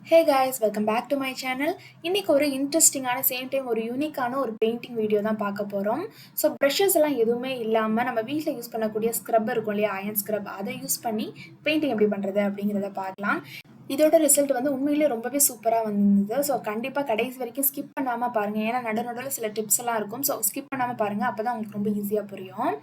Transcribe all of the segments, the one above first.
Hey guys, welcome back to my channel. இன்னைக்கு ஒரு இன்ட்ரெஸ்டிங்கான சேம் டைம் ஒரு யூனிக்கான ஒரு பெயிண்டிங் வீடியோ தான் பார்க்க போகிறோம். ஸோ ப்ரஷஸ் எல்லாம் எதுவுமே இல்லாமல் நம்ம வீட்டில் யூஸ் பண்ணக்கூடிய ஸ்க்ரப் இருக்கும் இல்லையா, அயன் ஸ்க்ரப், அதை யூஸ் பண்ணி பெயிண்டிங் எப்படி பண்ணுறது அப்படிங்கிறத பார்க்கலாம். இதோட ரிசல்ட் வந்து உண்மையிலேயே ரொம்பவே சூப்பராக வந்திருந்தது. ஸோ கண்டிப்பாக கடைசி வரைக்கும் ஸ்கிப் பண்ணாமல் பாருங்கள். ஏன்னா நடுவில் சில டிப்ஸ் எல்லாம் இருக்கும். ஸோ ஸ்கிப் பண்ணாமல் பாருங்கள், அப்போ தான் உங்களுக்கு ரொம்ப ஈஸியாக புரியும்.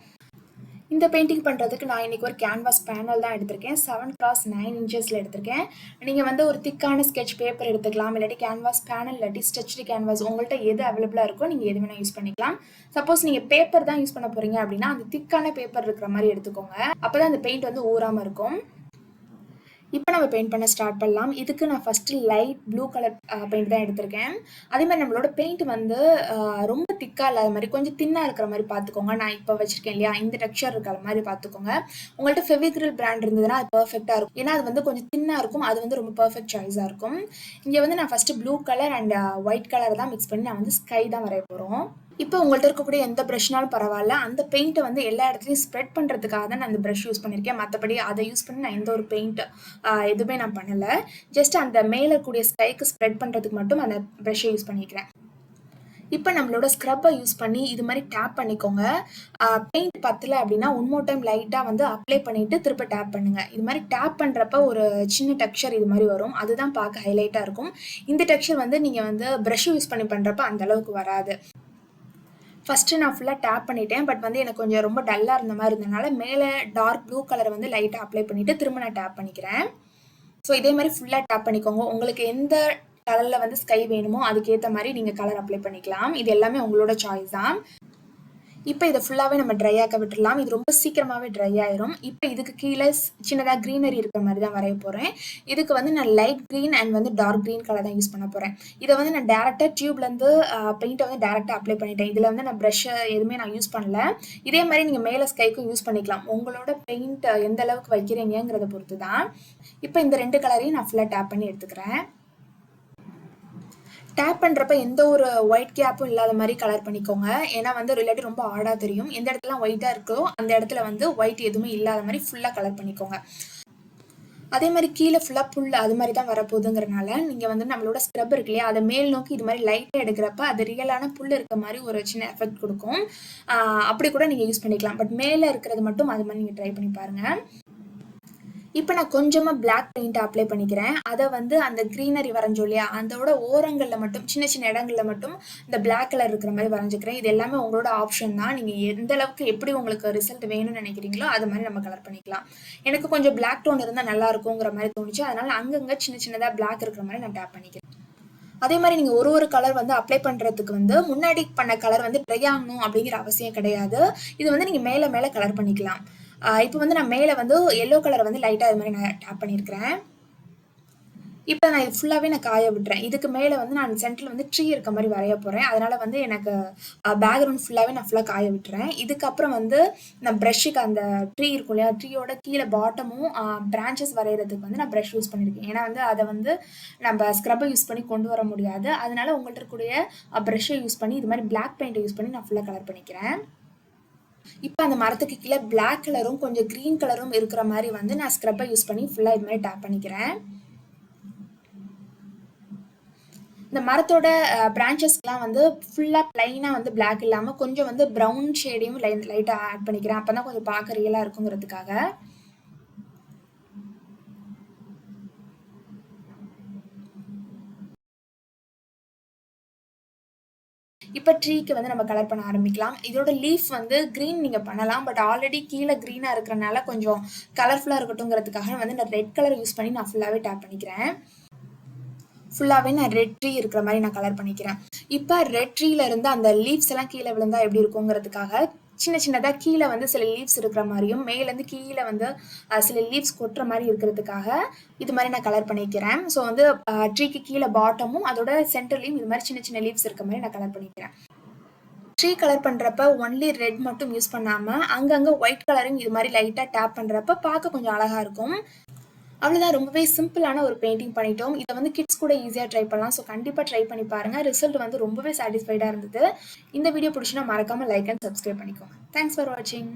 இந்த பெயிண்டிங் பண்ணுறதுக்கு நான் இன்றைக்கி ஒரு கேன்வாஸ் பேனல் தான் எடுத்திருக்கேன். 7x9 இன்ச்சஸில் எடுத்திருக்கேன். நீங்கள் வந்து ஒரு திக்கான ஸ்கெட்ச் பேப்பர் எடுத்துக்கலாம், இல்லாட்டி கேன்வாஸ் பேனல், இல்லாட்டி ஸ்ட்ரெச்டு கேன்வாஸ், உங்கள்கிட்ட எது அவைலபிளாக இருக்கோ நீங்கள் எது வேணால் யூஸ் பண்ணிக்கலாம். சப்போஸ் நீங்கள் பேப்பர் தான் யூஸ் பண்ண போகிறீங்க அப்படின்னா அந்த திக்கான பேப்பர் இருக்கிற மாதிரி எடுத்துக்கோங்க. அப்போ தான் அந்த பெயிண்ட் வந்து ஊறாமல் இருக்கும். இப்போ நம்ம பெயிண்ட் பண்ண ஸ்டார்ட் பண்ணலாம். இதுக்கு நான் first light blue colour paint தான் எடுத்திருக்கேன். அதே மாதிரி நம்மளோட பெயிண்ட் வந்து ரொம்ப திக்காக இல்லாத மாதிரி கொஞ்சம் தின்னாக இருக்கிற மாதிரி பார்த்துக்கோங்க. நான் இப்போ வச்சுருக்கேன் இல்லையா, இந்த டெக்ஸ்சர் இருக்கிற மாதிரி பார்த்துக்கோங்க. உங்கள்கிட்ட ஃபெவிக்ரில் பிராண்ட் இருந்ததுன்னா அது பர்ஃபெக்டாக இருக்கும். ஏன்னா அது வந்து கொஞ்சம் தின்னாக இருக்கும், அது வந்து ரொம்ப பர்ஃபெக்ட் சாய்ஸாக இருக்கும். இங்கே வந்து நான் first blue colour and white colour தான் மிக்ஸ் பண்ணி நான் வந்து ஸ்கை தான் வரைய போகிறோம். இப்போ உங்கள்கிட்ட இருக்கக்கூடிய எந்த ப்ரஷ்னாலும் பரவாயில்ல, அந்த பெயிண்ட்டை வந்து எல்லா இடத்துலையும் ஸ்ப்ரெட் பண்ணுறதுக்காக தான் நான் அந்த ப்ரஷ் யூஸ் பண்ணியிருக்கேன். மற்றபடி அதை யூஸ் பண்ணி நான் எந்த ஒரு பெயிண்ட் எதுவுமே நான் பண்ணலை. ஜஸ்ட் அந்த மேலே கூடிய ஸ்கைக்கு ஸ்ப்ரெட் பண்ணுறதுக்கு மட்டும் அந்த ப்ரஷ்ஷை யூஸ் பண்ணிக்கிறேன். இப்போ நம்மளோட ஸ்க்ரப்பை யூஸ் பண்ணி இது மாதிரி டேப் பண்ணிக்கோங்க. பெயிண்ட் பத்தலை அப்படின்னா ஒன் மோர் டைம் லைட்டாக வந்து அப்ளை பண்ணிவிட்டு திரும்ப டேப் பண்ணுங்கள். இது மாதிரி டேப் பண்ணுறப்ப ஒரு சின்ன டெக்ஸ்சர் இது மாதிரி வரும், அதுதான் பார்க்க ஹைலைட்டாக இருக்கும். இந்த டெக்ஸ்சர் வந்து நீங்கள் வந்து ப்ரஷ் யூஸ் பண்ணி பண்ணுறப்ப அந்தளவுக்கு வராது. ஃபஸ்ட்டு நான் ஃபுல்லாக டேப் பண்ணிட்டேன். பட் வந்து எனக்கு கொஞ்சம் ரொம்ப டல்லாக இருந்த மாதிரி இருந்ததுனால மேலே டார்க் ப்ளூ கலரை வந்து லைட்டாக அப்ளை பண்ணிவிட்டு திரும்ப நான் டேப் பண்ணிக்கிறேன். ஸோ இதே மாதிரி ஃபுல்லாக டேப் பண்ணிக்கோங்க. உங்களுக்கு எந்த கலரில் வந்து ஸ்கை வேணுமோ அதுக்கேற்ற மாதிரி நீங்கள் கலர் அப்ளை பண்ணிக்கலாம். இது எல்லாமே உங்களோட சாய்ஸ் தான். இப்போ இதை ஃபுல்லாகவே நம்ம ட்ரை ஆக்க விட்டுடலாம். இது ரொம்ப சீக்கிரமாகவே ட்ரை ஆயிரும். இப்போ இதுக்கு கீழே சின்னதாக க்ரீனரி இருக்கிற மாதிரி தான் வரைய போகிறேன். இதுக்கு வந்து நான் லைட் க்ரீன் அண்ட் வந்து டார்க் க்ரீன் கலர் தான் யூஸ் பண்ண போகிறேன். இதை வந்து நான் டேரெக்டாக டியூப்லேருந்து பெயிண்ட்டை வந்து டேரெக்டாக அப்ளை பண்ணிட்டேன். இதில் வந்து நான் ப்ரஷ்ஷை எதுவுமே நான் யூஸ் பண்ணல. இதே மாதிரி நீங்கள் மேலே ஸ்கைக்கும் யூஸ் பண்ணிக்கலாம். உங்களோட பெயிண்ட் எந்த அளவுக்கு வைக்கிறீங்கிறத பொறுத்து தான். இப்போ இந்த ரெண்டு கலரையும் நான் ஃபுல்லாக டேப் பண்ணி எடுத்துக்கிறேன். டேப் பண்ணுறப்ப எந்த ஒரு ஒயிட் கேப்பும் இல்லாத மாதிரி கலர் பண்ணிக்கோங்க. ஏன்னா வந்து இல்லாட்டி ரொம்ப ஆடாக தெரியும். எந்த இடத்துல ஒயிட்டாக இருக்கோ அந்த இடத்துல வந்து ஒயிட் எதுவுமே இல்லாத மாதிரி ஃபுல்லாக கலர் பண்ணிக்கோங்க. அதே மாதிரி கீழே ஃபுல்லாக புல் அது மாதிரி தான் வரப்போகுதுங்கிறனால நீங்கள் வந்து நம்மளோட ஸ்க்ரப் இருக்கு இல்லையா, அதை மேல் நோக்கி இது மாதிரி லைட்டாக எடுக்கிறப்ப அது ரியலான புல் இருக்க மாதிரி ஒரு சின்ன எஃபெக்ட் கொடுக்கும். அப்படி கூட நீங்கள் யூஸ் பண்ணிக்கலாம். பட் மேலே இருக்கிறது மட்டும் அது மாதிரி நீங்கள் ட்ரை பண்ணி பாருங்கள். இப்போ நான் கொஞ்சமாக பிளாக் பெயிண்ட் அப்ளை பண்ணிக்கிறேன். அதை வந்து அந்த க்ரீனரி வரைஞ்சோம் இல்லையா, அதோட ஓரங்களில் மட்டும் சின்ன சின்ன இடங்களில் மட்டும் இந்த பிளாக் கலர் இருக்கிற மாதிரி வரைஞ்சிக்கிறேன். இது எல்லாமே உங்களோட ஆப்ஷன் தான். நீங்கள் எந்த அளவுக்கு எப்படி உங்களுக்கு ரிசல்ட் வேணும்னு நினைக்கிறீங்களோ அது மாதிரி நம்ம கலர் பண்ணிக்கலாம். எனக்கு கொஞ்சம் பிளாக் டோன் இருந்தால் நல்லா இருக்குங்கிற மாதிரி தோணுச்சு. அதனால் அங்கங்கே சின்ன சின்னதாக பிளாக் இருக்கிற மாதிரி நான் டேப் பண்ணிக்கிறேன். அதே மாதிரி நீங்கள் ஒரு கலர் வந்து அப்ளை பண்ணுறதுக்கு வந்து முன்னாடி பண்ண கலர் வந்து ட்ரை ஆகணும் அப்படிங்கிற அவசியம் கிடையாது. இது வந்து நீங்கள் மேலே மேலே கலர் பண்ணிக்கலாம். இப்போ வந்து நான் மேலே வந்து எல்லோ கலர் வந்து லைட்டாக இது மாதிரி நான் டேப் பண்ணியிருக்கிறேன். இப்போ நான் இது ஃபுல்லாகவே நான் காய விட்டுறேன். இதுக்கு மேலே வந்து நான் சென்டரில் வந்து ட்ரீ இருக்க மாதிரி வரைய போகிறேன். அதனால் வந்து எனக்கு பேக்ரவுண்ட் ஃபுல்லாகவே நான் ஃபுல்லாக காய விட்டுறேன். இதுக்கப்புறம் வந்து நான் ப்ரஷ்ஷுக்கு அந்த ட்ரீ இருக்கும் இல்லையா, ட்ரீயோட கீழே பாட்டமும் பிரான்ச்சஸ் வரைகிறதுக்கு வந்து நான் ப்ரஷ் யூஸ் பண்ணியிருக்கேன். ஏன்னா வந்து அதை வந்து நம்ம ஸ்க்ரப்பை யூஸ் பண்ணி கொண்டு வர முடியாது. அதனால் உங்கள்கிட்ட இருக்கக்கூடிய ப்ரஷ்ஷை யூஸ் பண்ணி இது மாதிரி பிளாக் பெயிண்ட்டை யூஸ் பண்ணி நான் ஃபுல்லாக கலர் பண்ணிக்கிறேன். இப்போ அந்த மரத்துக்கு கீழே பிளாக் கலரும் கொஞ்சம் க்ரீன் கலரும் இருக்கிற மாதிரி வந்து நான் ஸ்க்ரப்பை யூஸ் பண்ணி ஃபுல்லாக இது மாதிரி டேப் பண்ணிக்கிறேன். இந்த மரத்தோட பிரான்ச்சஸ்லாம் வந்து ஃபுல்லாக ப்ளைனாக வந்து பிளாக் இல்லாமல் கொஞ்சம் வந்து ப்ரௌன் ஷேடையும் லைட்டாக ஆட் பண்ணிக்கிறேன். அப்போ தான் கொஞ்சம் பார்க்க ரியலாக இருக்குங்கிறதுக்காக. இப்போ ட்ரீக்கு வந்து நம்ம கலர் பண்ண ஆரம்பிக்கலாம். இதோட லீஃப் வந்து க்ரீன் நீங்கள் பண்ணலாம். பட் ஆல்ரெடி கீழே க்ரீனாக இருக்கிறனால கொஞ்சம் கலர்ஃபுல்லாக இருக்கட்டுங்கிறதுக்காக வந்து நான் ரெட் கலர் யூஸ் பண்ணி நான் ஃபுல்லாகவே டேப் பண்ணிக்கிறேன். ஃபுல்லாகவே நான் ரெட் ட்ரீ இருக்கிற மாதிரி நான் கலர் பண்ணிக்கிறேன். இப்போ ரெட் ட்ரீல இருந்து அந்த லீவ்ஸ் எல்லாம் கீழே விழுந்தா எப்படி இருக்குங்கிறதுக்காக சின்ன சின்னதாக கீழே வந்து சில லீவ்ஸ் இருக்கிற மாதிரியும் மேலேருந்து கீழே வந்து சில லீவ்ஸ் கொட்டுற மாதிரி இருக்கிறதுக்காக இது மாதிரி நான் கலர் பண்ணிக்கிறேன். ஸோ வந்து ட்ரீக்கு கீழே பாட்டமும் அதோட சென்டர்லையும் இது மாதிரி சின்ன சின்ன லீவ்ஸ் இருக்க மாதிரி நான் கலர் பண்ணிக்கிறேன். ட்ரீ கலர் பண்ணுறப்ப ஒன்லி ரெட் மட்டும் யூஸ் பண்ணாமல் அங்கங்கே ஒயிட் கலரும் இது மாதிரி லைட்டாக டேப் பண்ணுறப்ப பார்க்க கொஞ்சம் அழகாக இருக்கும். அவ்வளோதான், ரொம்பவே சிம்பிளான ஒரு பெயிண்டிங் பண்ணிட்டோம். இதை வந்து கிட்ஸ் கூட ஈஸியாக ட்ரை பண்ணலாம். ஸோ கண்டிப்பாக ட்ரை பண்ணி பாருங்கள். ரிசல்ட் வந்து ரொம்பவே சாட்டிஸ்ஃபைடாக இருந்தது. இந்த வீடியோ பிடிச்சினா மறக்காமல் லைக் அண்ட் சப்ஸ்கிரைப் பண்ணிக்கோங்க. தேங்க்ஸ் ஃபார் வாட்சிங்.